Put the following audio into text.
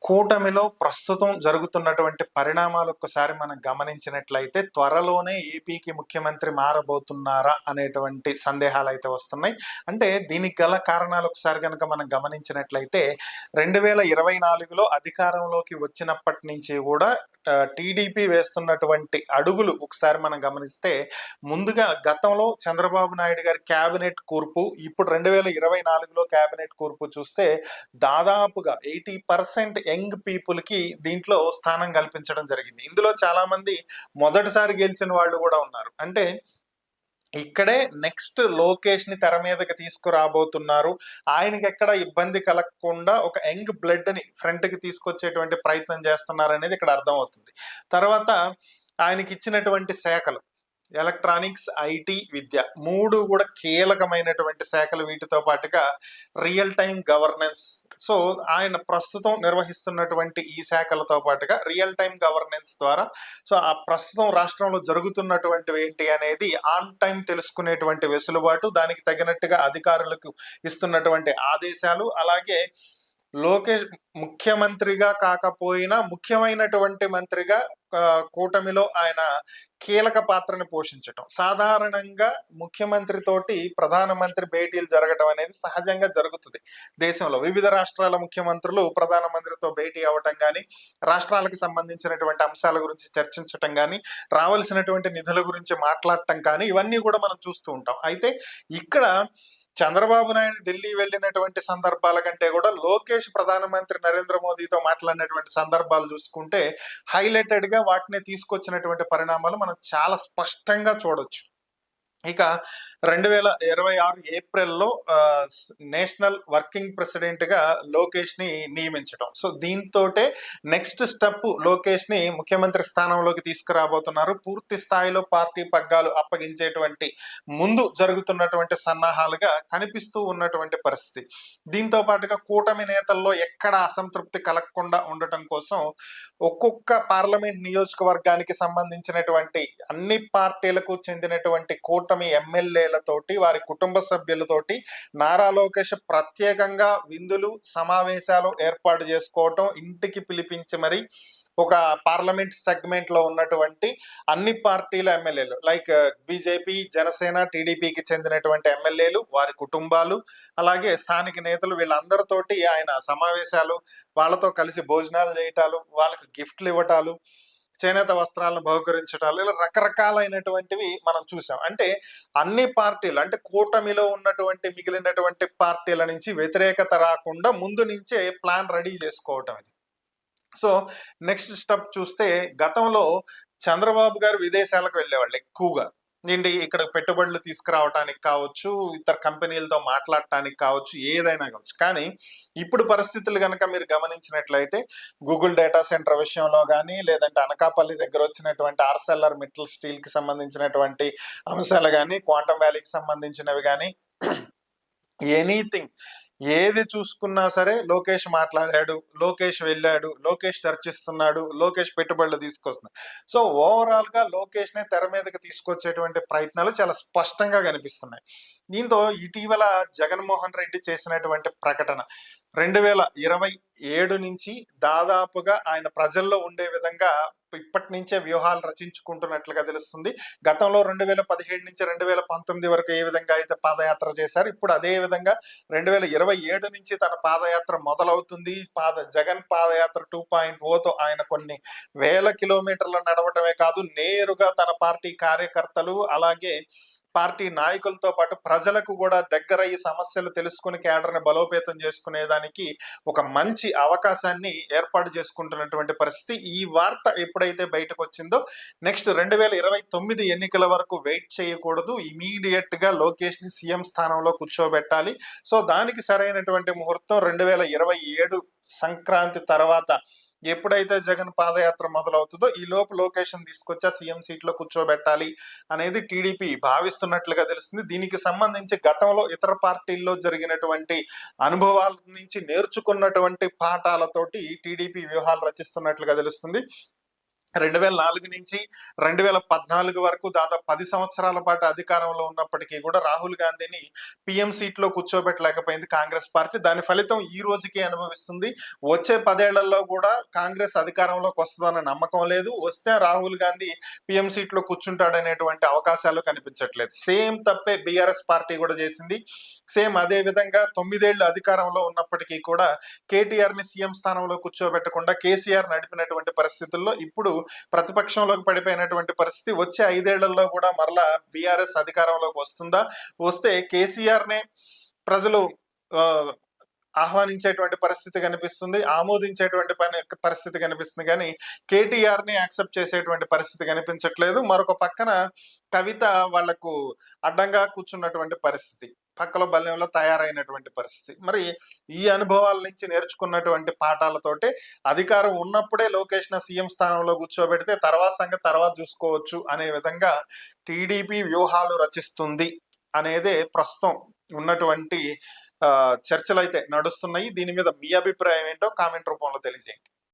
కూటమిలో ప్రస్తుతం జరుగుతున్నటువంటి పరిణామాలు ఒక్కసారి మనం గమనించినట్లయితే త్వరలోనే ఏపీకి ముఖ్యమంత్రి మారబోతున్నారా అనేటువంటి సందేహాలు అయితే వస్తున్నాయి. అంటే దీనికి గల కారణాలు ఒకసారి కనుక మనం గమనించినట్లయితే 2024లో అధికారంలోకి వచ్చినప్పటి నుంచి కూడా టీడీపీ వేస్తున్నటువంటి అడుగులు ఒకసారి మనం గమనిస్తే ముందుగా గతంలో చంద్రబాబు నాయుడు గారి క్యాబినెట్ కూర్పు, ఇప్పుడు 2024లో క్యాబినెట్ కూర్పు చూస్తే దాదాపుగా 80% యంగ్ పీపుల్ కి దీంట్లో స్థానం కల్పించడం జరిగింది. ఇందులో చాలా మంది మొదటిసారి గెలిచిన వాళ్ళు కూడా ఉన్నారు. అంటే ఇక్కడే నెక్స్ట్ లోకేష్ ని తెర మీదకి తీసుకురాబోతున్నారు. ఆయనకి ఎక్కడ ఇబ్బంది కలగకుండా ఒక యంగ్ బ్లడ్ ని ఫ్రంట్ కి తీసుకొచ్చేటువంటి ప్రయత్నం చేస్తున్నారు అనేది ఇక్కడ అర్థమవుతుంది. తర్వాత ఆయనకి ఇచ్చినటువంటి శాఖలు ఎలక్ట్రానిక్స్, ఐటీ, విద్య మూడు కూడా కీలకమైనటువంటి శాఖలు. వీటితో పాటుగా రియల్ టైం గవర్నెన్స్. సో ఆయన ప్రస్తుతం నిర్వహిస్తున్నటువంటి ఈ శాఖలతో పాటుగా రియల్ టైం గవర్నెన్స్ ద్వారా సో ఆ ప్రస్తుతం రాష్ట్రంలో జరుగుతున్నటువంటివి ఏంటి అనేది ఆన్ టైం తెలుసుకునేటువంటి వెసులుబాటు, దానికి తగినట్టుగా అధికారులకు ఇస్తున్నటువంటి ఆదేశాలు, అలాగే లోకేష్ ముఖ్యమంత్రిగా కాకపోయినా ముఖ్యమైనటువంటి మంత్రిగా కూటమిలో ఆయన కీలక పాత్రను పోషించటం. సాధారణంగా ముఖ్యమంత్రి తోటి ప్రధానమంత్రి భేటీలు జరగడం అనేది సహజంగా జరుగుతుంది దేశంలో. వివిధ రాష్ట్రాల ముఖ్యమంత్రులు ప్రధానమంత్రితో భేటీ అవ్వటం కానీ, రాష్ట్రాలకు సంబంధించినటువంటి అంశాల గురించి చర్చించటం కానీ, రావాల్సినటువంటి నిధుల గురించి మాట్లాడటం కానీ, ఇవన్నీ కూడా మనం చూస్తూ ఉంటాం. అయితే ఇక్కడ చంద్రబాబు నాయుడు ఢిల్లీ వెళ్ళినటువంటి సందర్భాల కంటే కూడా లోకేష్ ప్రధానమంత్రి నరేంద్ర మోదీతో మాట్లాడినటువంటి సందర్భాలు చూసుకుంటే హైలైటెడ్ గా వాటిని తీసుకొచ్చినటువంటి పరిణామాలు మనం చాలా స్పష్టంగా చూడొచ్చు. ఇక 2026 ఏప్రిల్లో నేషనల్ వర్కింగ్ ప్రెసిడెంట్ గా లోకేష్ ని నియమించడం. సో దీంతో నెక్స్ట్ స్టెప్ లోకేష్ ని ముఖ్యమంత్రి స్థానంలోకి తీసుకురాబోతున్నారు. పూర్తి స్థాయిలో పార్టీ పగ్గాలు అప్పగించేటువంటి ముందు జరుగుతున్నటువంటి సన్నాహాలుగా కనిపిస్తూ ఉన్నటువంటి పరిస్థితి. దీంతో పాటుగా కూటమి నేతల్లో ఎక్కడ అసంతృప్తి కలగకుండా ఉండటం కోసం ఒక్కొక్క పార్లమెంట్ నియోజకవర్గానికి సంబంధించినటువంటి అన్ని పార్టీలకు చెందినటువంటి కూటమి ఎమ్మెల్యేలతోటి, వారి కుటుంబ సభ్యులతోటి నారా లోకేష్ ప్రత్యేకంగా విందులు, సమావేశాలు ఏర్పాటు చేసుకోవటం, ఇంటికి పిలిపించి మరి ఒక పార్లమెంట్ సెగ్మెంట్ లో ఉన్నటువంటి అన్ని పార్టీల ఎమ్మెల్యేలు లైక్ బీజేపీ, జనసేన, టీడీపీకి చెందినటువంటి ఎమ్మెల్యేలు, వారి కుటుంబాలు, అలాగే స్థానిక నేతలు, వీళ్ళందరితోటి ఆయన సమావేశాలు, వాళ్ళతో కలిసి భోజనాలు చేయటాలు, వాళ్ళకి గిఫ్ట్లు ఇవ్వటాలు, చేనేత వస్త్రాలను బహుకరించటాలు, ఇలా రకరకాలైనటువంటివి మనం చూసాం. అంటే అన్ని పార్టీలు, అంటే కూటమిలో ఉన్నటువంటి మిగిలినటువంటి పార్టీల నుంచి వ్యతిరేకత రాకుండా ముందు నుంచే ప్లాన్ రెడీ చేసుకోవటం ఇది. సో నెక్స్ట్ స్టెప్ చూస్తే గతంలో చంద్రబాబు గారు విదేశాలకు వెళ్ళేవాళ్ళు ఎక్కువగా. ఏంటి, ఇక్కడ పెట్టుబడులు తీసుకురావటానికి కావచ్చు, ఇతర కంపెనీలతో మాట్లాడటానికి కావచ్చు, ఏదైనా కావచ్చు. కానీ ఇప్పుడు పరిస్థితులు కనుక మీరు గమనించినట్లయితే గూగుల్ డేటా సెంటర్ విషయంలో కానీ, లేదంటే అనకాపల్లి దగ్గర వచ్చినటువంటి ఆర్సెల్లర్ మిట్టల్ స్టీల్ కి సంబంధించినటువంటి అంశాలు కానీ, క్వాంటమ్ వ్యాలీకి సంబంధించినవి కానీ, ఎనీథింగ్ ఏది చూసుకున్నా సరే లోకేష్ మాట్లాడాడు, లోకేష్ వెళ్ళాడు, లోకేష్ చర్చిస్తున్నాడు, లోకేష్ పెట్టుబడులు తీసుకొస్తున్నాడు. సో ఓవరాల్ గా లోకేష్ నే తెర మీదకి తీసుకొచ్చేటువంటి ప్రయత్నాలు చాలా స్పష్టంగా కనిపిస్తున్నాయి. దీంతో ఇటీవల జగన్మోహన్ రెడ్డి చేసినటువంటి ప్రకటన 2027 నుంచి దాదాపుగా ఆయన ప్రజల్లో ఉండే విధంగా ఇప్పటి నుంచే వ్యూహాలు రచించుకుంటున్నట్లుగా తెలుస్తుంది. గతంలో 2017 నుంచి 2019 వరకు ఏ విధంగా అయితే పాదయాత్ర చేశారు, ఇప్పుడు అదే విధంగా 2027 నుంచి తన పాదయాత్ర మొదలవుతుంది. జగన్ పాదయాత్ర 2.0తో ఆయన కొన్ని వేల కిలోమీటర్లు నడవటమే కాదు, నేరుగా తన పార్టీ కార్యకర్తలు, అలాగే పార్టీ నాయకులతో పాటు ప్రజలకు కూడా దగ్గర ఈ సమస్యలు తెలుసుకుని కేడర్ని బలోపేతం చేసుకునేదానికి ఒక మంచి అవకాశాన్ని ఏర్పాటు చేసుకుంటున్నటువంటి పరిస్థితి. ఈ వార్త ఎప్పుడైతే బయటకు వచ్చిందో నెక్స్ట్ 2029 ఎన్నికల వరకు వెయిట్ చేయకూడదు, ఇమీడియట్ గా లోకేష్ ని సీఎం స్థానంలో కూర్చోబెట్టాలి. సో దానికి సరైనటువంటి ముహూర్తం 2027 సంక్రాంతి తర్వాత ఎప్పుడైతే జగన్ పాదయాత్ర మొదలవుతుందో ఈ లోపు లొకేషన్ తీసుకొచ్చా సీఎం సీట్ లో కూర్చోబెట్టాలి అనేది టీడీపీ భావిస్తున్నట్లుగా తెలుస్తుంది. దీనికి సంబంధించి గతంలో ఇతర పార్టీల్లో జరిగినటువంటి అనుభవాల నుంచి నేర్చుకున్నటువంటి పాఠాలతోటి టీడీపీ వ్యూహాలు రచిస్తున్నట్లుగా తెలుస్తుంది. 2004 నుంచి 2014 వరకు దాదాపు 10 సంవత్సరాల పాటు అధికారంలో ఉన్నప్పటికీ కూడా రాహుల్ గాంధీని పీఎం సీట్లో కూర్చోబెట్టలేకపోయింది కాంగ్రెస్ పార్టీ. దాని ఫలితం ఈ రోజుకి అనుభవిస్తుంది. వచ్చే 10 ఏళ్లలో కూడా కాంగ్రెస్ అధికారంలోకి వస్తుందన్న నమ్మకం లేదు. వస్తే రాహుల్ గాంధీ పీఎం సీట్లో కూర్చుంటాడనేటువంటి అవకాశాలు కనిపించట్లేదు. సేమ్ తప్పే బీఆర్ఎస్ పార్టీ కూడా చేసింది. సేమ్ అదే విధంగా 9 ఏళ్లు అధికారంలో ఉన్నప్పటికీ కూడా కేటీఆర్ ని సీఎం స్థానంలో కూర్చోబెట్టకుండా కేసీఆర్ నడిపినటువంటి పరిస్థితుల్లో ఇప్పుడు ప్రతిపక్షంలోకి పడిపోయినటువంటి పరిస్థితి. వచ్చే 5 ఏళ్లలో కూడా మరలా బీఆర్ఎస్ అధికారంలోకి వస్తుందా? వస్తే కేసీఆర్ నే ప్రజలు ఆ, ఆహ్వానించేటువంటి పరిస్థితి కనిపిస్తుంది, ఆమోదించేటువంటి పరిస్థితి కనిపిస్తుంది, కానీ కేటీఆర్ ని యాక్సెప్ట్ చేసేటువంటి పరిస్థితి కనిపించట్లేదు. మరొక పక్కన కవిత వాళ్లకు అడ్డంగా కూర్చున్నటువంటి పరిస్థితి, పక్కల బల్యంలో తయారైనటువంటి పరిస్థితి. మరి ఈ అనుభవాల నుంచి నేర్చుకున్నటువంటి పాఠాలతోటే అధికారం ఉన్నప్పుడే లోకేష్ ని సీఎం స్థానంలో కూర్చోబెడితే తర్వాత సంగతి తర్వాత చూసుకోవచ్చు అనే విధంగా టీడీపీ వ్యూహాలు రచిస్తుంది అనేదే ప్రస్తుతం ఉన్నటువంటి చర్చలు అయితే నడుస్తున్నాయి. దీని మీద మీ అభిప్రాయం ఏంటో కామెంట్ రూపంలో తెలియజేయండి.